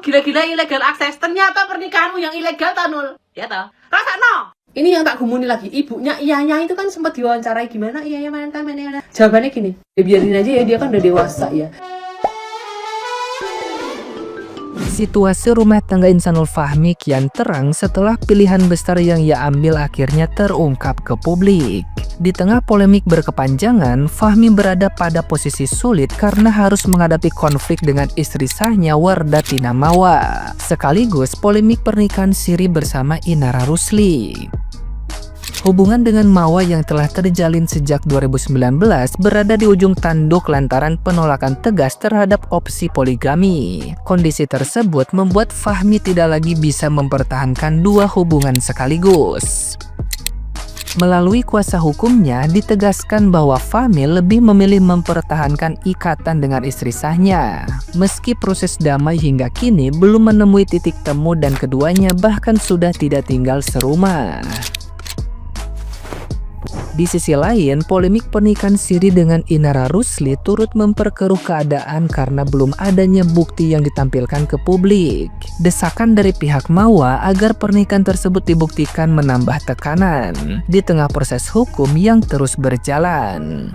gila-gila ilegal akses. Ternyata pernikahanmu yang ilegal, Tanul. Ya toh? Rasakno. Ini yang tak gumuni lagi. Ibunya Iyanya itu kan sempat diwawancarai gimana? Iya mana. Jawabannya gini. Ya biarin aja ya, dia kan udah dewasa ya. Situasi rumah tangga Insanul Fahmi kian terang setelah pilihan besar yang ia ambil akhirnya terungkap ke publik. Di tengah polemik berkepanjangan, Fahmi berada pada posisi sulit karena harus menghadapi konflik dengan istri sahnya Wardah Tina Mawa, sekaligus polemik pernikahan siri bersama Inara Rusli. Hubungan dengan Mawa yang telah terjalin sejak 2019 berada di ujung tanduk lantaran penolakan tegas terhadap opsi poligami. Kondisi tersebut membuat Fahmi tidak lagi bisa mempertahankan dua hubungan sekaligus. Melalui kuasa hukumnya ditegaskan bahwa Fahmi lebih memilih mempertahankan ikatan dengan istri sahnya. Meski proses damai hingga kini belum menemui titik temu dan keduanya bahkan sudah tidak tinggal serumah. Di sisi lain, polemik pernikahan siri dengan Inara Rusli turut memperkeruh keadaan karena belum adanya bukti yang ditampilkan ke publik. Desakan dari pihak Mawa agar pernikahan tersebut dibuktikan menambah tekanan di tengah proses hukum yang terus berjalan.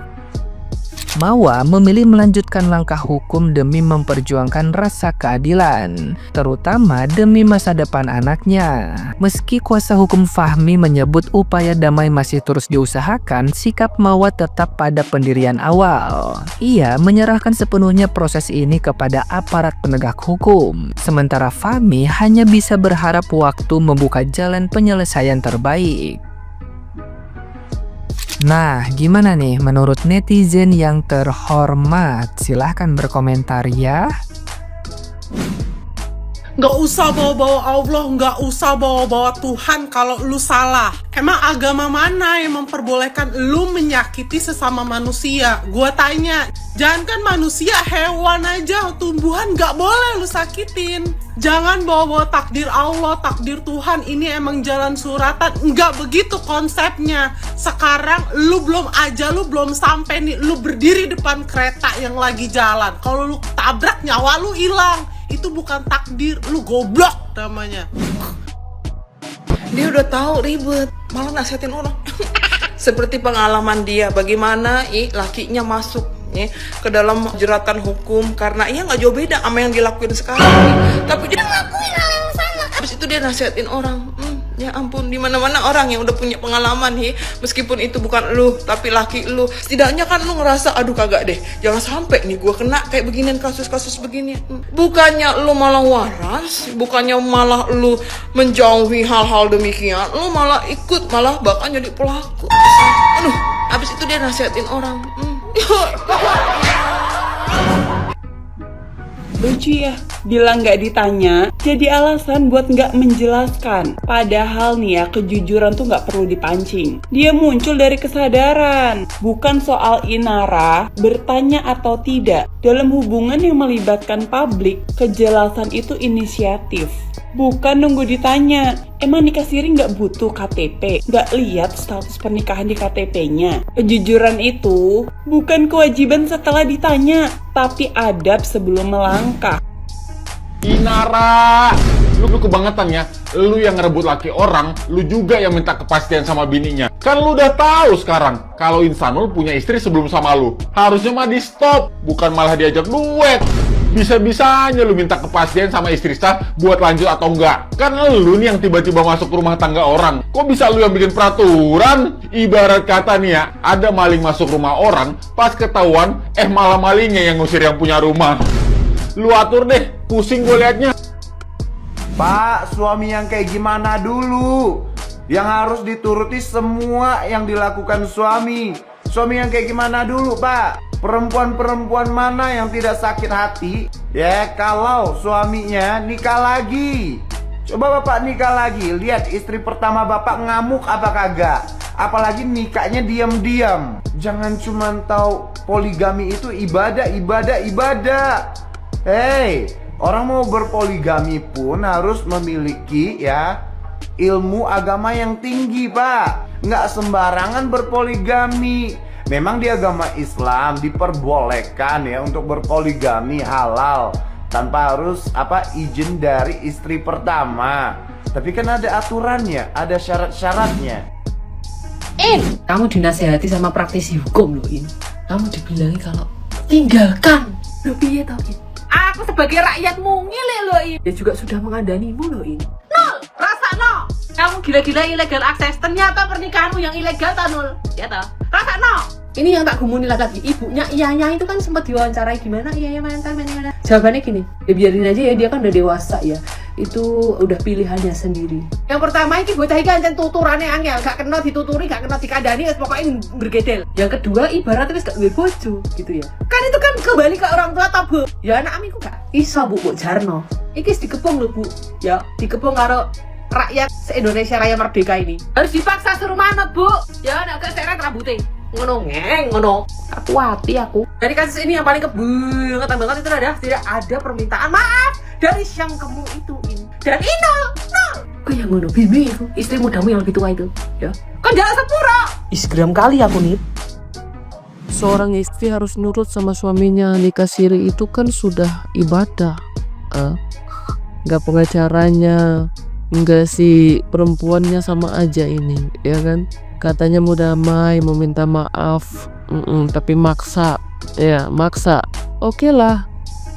Mawa memilih melanjutkan langkah hukum demi memperjuangkan rasa keadilan, terutama demi masa depan anaknya. Meski kuasa hukum Fahmi menyebut upaya damai masih terus diusahakan, sikap Mawa tetap pada pendirian awal. Ia menyerahkan sepenuhnya proses ini kepada aparat penegak hukum, sementara Fahmi hanya bisa berharap waktu membuka jalan penyelesaian terbaik. Nah, gimana nih menurut netizen yang terhormat? Silahkan berkomentar ya. Nggak usah bawa-bawa Allah, nggak usah bawa-bawa Tuhan kalau lu salah. Emang agama mana yang memperbolehkan lu menyakiti sesama manusia? Gua tanya, jangankan manusia, hewan aja, tumbuhan nggak boleh lu sakitin. Jangan bawa-bawa takdir Allah, takdir Tuhan, ini emang jalan suratan. Nggak begitu konsepnya. Sekarang lu belum sampai nih, lu berdiri depan kereta yang lagi jalan. Kalau lu tabrak, nyawa lu hilang. Itu bukan takdir, lu goblok namanya. Dia udah tahu ribet, malah nasihatin orang. Seperti pengalaman dia, bagaimana lakinya masuk ke dalam jeratan hukum karena ia nggak jauh beda sama yang dilakuin sekarang. Tapi dia ngelakuin hal yang sama. Habis itu dia nasihatin orang. Ya ampun, di mana-mana orang yang udah punya pengalaman meskipun itu bukan lu tapi laki lu, setidaknya kan lu ngerasa aduh kagak deh, jangan sampai nih gua kena kayak beginian, kasus-kasus begini. Bukannya lu malah waras, bukannya malah lu menjauhi hal-hal demikian, lu malah ikut, malah bahkan jadi pelaku. Aduh, habis itu dia nasihatin orang. Lucu ya, bilang nggak ditanya, jadi alasan buat nggak menjelaskan. Padahal nih ya, kejujuran tuh nggak perlu dipancing. Dia muncul dari kesadaran, bukan soal Inara bertanya atau tidak. Dalam hubungan yang melibatkan publik, kejelasan itu inisiatif. Bukan nunggu ditanya. Emang nikah siri nggak butuh KTP? Nggak lihat status pernikahan di KTP-nya? Kejujuran itu bukan kewajiban setelah ditanya, tapi adab sebelum melangkah. Inara, lu kebangetan ya. Lu yang ngerebut laki orang, lu juga yang minta kepastian sama bininya. Kan lu udah tahu sekarang kalau Insanul punya istri sebelum sama lu. Harusnya mah di stop, bukan malah diajak duet. Bisa-bisanya lu minta kepastian sama istri sah buat lanjut atau enggak. Kan lu nih yang tiba-tiba masuk rumah tangga orang. Kok bisa lu yang bikin peraturan? Ibarat kata nih ya, ada maling masuk rumah orang, pas ketahuan, malah malingnya yang ngusir yang punya rumah. Lu atur deh, pusing gue liatnya. Pak, suami yang kayak gimana dulu? Yang harus dituruti semua yang dilakukan suami. Suami yang kayak gimana dulu, Pak? Perempuan-perempuan mana yang tidak sakit hati ya kalau suaminya nikah lagi? Coba Bapak nikah lagi, lihat istri pertama Bapak ngamuk apa kagak? Apalagi nikahnya diam-diam. Jangan cuma tahu poligami itu ibadah. Hei, orang mau berpoligami pun harus memiliki ilmu agama yang tinggi, Pak. Nggak sembarangan berpoligami. Memang di agama Islam diperbolehkan untuk berpoligami, halal. tanpa harus izin dari istri pertama. Tapi kan ada aturannya, ada syarat-syaratnya. Kamu dinasehati sama praktisi hukum loh ini. Kamu dibilangi kalau tinggalkan. Loh piye tau ini? Aku sebagai rakyatmu ngilek loh ini. Dia juga sudah mengandanimu loh ini. Nol, rasa no. Kamu gila-gila illegal akses. Ternyata pernikahanmu yang ilegal tak Nul. Ya tau. Rasa no. Ini yang tak gumuni lagi. Ibunya Iyanya itu kan sempat diwawancarai gimana Iyanya mantan. Jawabannya gini. Ya biarin aja ya, dia kan udah dewasa ya. Itu udah pilihannya sendiri. Yang pertama ini bocah iki ancen tuturane angel, gak kena dituturi, gak kena dikandani, pokoknya bergedel. Yang kedua ibaratnya wis gak duwe bojo gitu ya. Kan itu kan kembali ke orang tua ta, Bu. Ya anak amiku gak iso Bu Jarno. Iki wis dikepung lho, Bu. Ya, dikepung karo rakyat se-Indonesia Raya Merdeka ini. Harus dipaksa suruh manut, Bu. Ya nek gak seret rambutnya. Ngono. Aku hati aku. Dari kasus ini yang paling kebangetan banget itu adalah tidak ada permintaan maaf dari yang kamu itu ini. Dan ini kok yang ngono bimbing itu istri mudamu yang lebih tua itu ya kan jalan sepura. Isgram kali aku nih. Seorang istri harus nurut sama suaminya. Nikah siri itu kan sudah ibadah. Nggak pengacaranya, nggak si perempuannya sama aja ini, ya kan? Katanya mau damai, mau minta maaf, tapi maksa, ya maksa. Oke lah,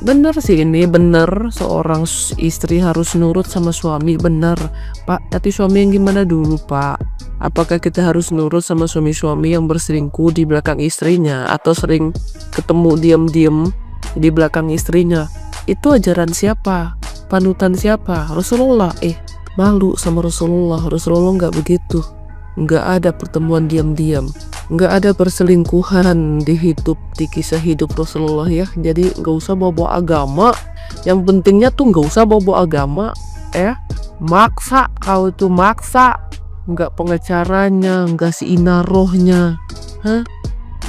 bener sih ini, bener seorang istri harus nurut sama suami, bener Pak. Tapi suami yang gimana dulu Pak? Apakah kita harus nurut sama suami-suami yang berselingkuh di belakang istrinya, atau sering ketemu diam-diam di belakang istrinya? Itu ajaran siapa? Panutan siapa? Rasulullah. Malu sama Rasulullah. Rasulullah nggak begitu. Nggak ada pertemuan diam-diam, nggak ada perselingkuhan di kisah hidup Rasulullah ya. Jadi nggak usah bawa agama. Yang pentingnya tuh nggak usah bawa agama, maksa. Kau tuh maksa, nggak pengacaranya, nggak si inarohnya,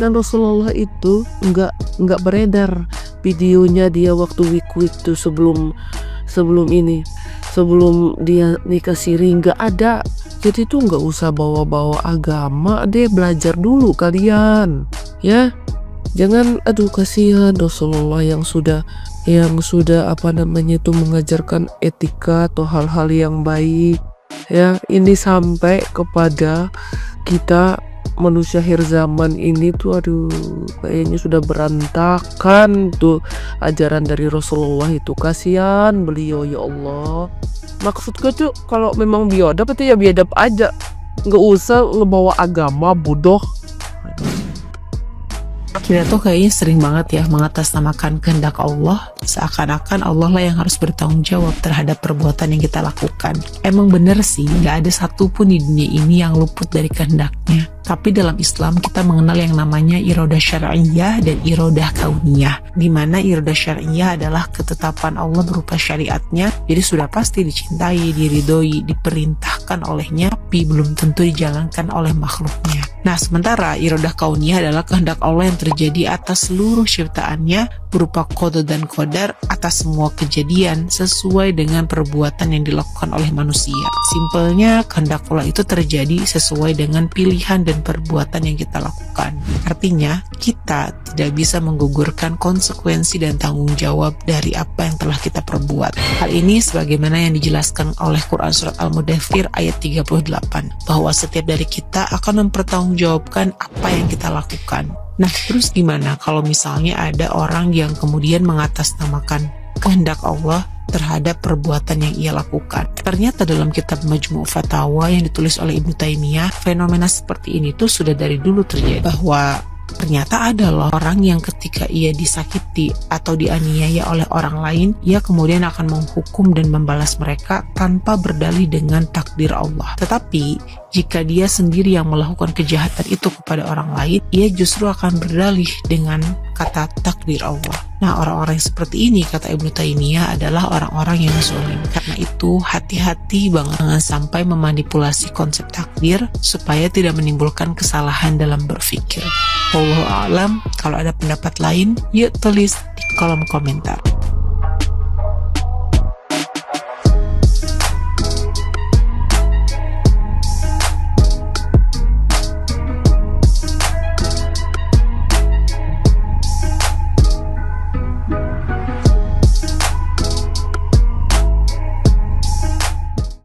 Dan Rasulullah itu nggak beredar videonya dia waktu week tuh sebelum dia nikah siri, nggak ada. Jadi tuh nggak usah bawa-bawa agama deh, belajar dulu kalian ya. Jangan, kasihan Rasulullah yang sudah mengajarkan etika atau hal-hal yang baik ya. Ini sampai kepada kita manusia akhir zaman ini tuh kayaknya sudah berantakan tuh ajaran dari Rasulullah itu. Kasihan beliau ya Allah. Maksudku tuh kalau memang biadab itu ya biadab aja, nggak usah ngebawa agama bodoh. Kita tuh kayaknya sering banget ya mengatasnamakan kehendak Allah, seakan-akan Allah lah yang harus bertanggung jawab terhadap perbuatan yang kita lakukan. Emang bener sih, nggak ada satupun di dunia ini yang luput dari kehendaknya. Tapi dalam Islam kita mengenal yang namanya iradah syar'iyah dan iradah kauniyah, di mana iradah syar'iyah adalah ketetapan Allah berupa syariatnya, jadi sudah pasti dicintai, diridhoi, diperintahkan olehnya, tapi belum tentu dijalankan oleh makhluknya. Nah, sementara iradah kauniyah adalah kehendak Allah yang terjadi atas seluruh ciptaannya berupa qada dan qadar atas semua kejadian sesuai dengan perbuatan yang dilakukan oleh manusia. Simpelnya, kehendak Allah itu terjadi sesuai dengan pilihan dan perbuatan yang kita lakukan. Artinya, kita tidak bisa menggugurkan konsekuensi dan tanggung jawab dari apa yang telah kita perbuat. Hal ini sebagaimana yang dijelaskan oleh Quran Surat Al-Mudaththir ayat 38, bahwa setiap dari kita akan mempertanggungjawabkan apa yang kita lakukan. Nah, terus gimana kalau misalnya ada orang yang kemudian mengatasnamakan kehendak Allah terhadap perbuatan yang ia lakukan? Ternyata dalam kitab Majmu' Fatawa yang ditulis oleh Ibnu Taimiyah, fenomena seperti ini tuh sudah dari dulu terjadi, bahwa ternyata ada loh orang yang ketika ia disakiti atau dianiaya oleh orang lain, ia kemudian akan menghukum dan membalas mereka tanpa berdalih dengan takdir Allah. Tetapi jika dia sendiri yang melakukan kejahatan itu kepada orang lain, ia justru akan berdalih dengan kata takdir Allah. Nah, orang-orang yang seperti ini, kata Ibnu Taimiyah, adalah orang-orang yang zalim. Karena itu, hati-hati banget jangan sampai memanipulasi konsep takdir supaya tidak menimbulkan kesalahan dalam berpikir. Wallahu a'lam. Kalau ada pendapat lain, yuk tulis di kolom komentar.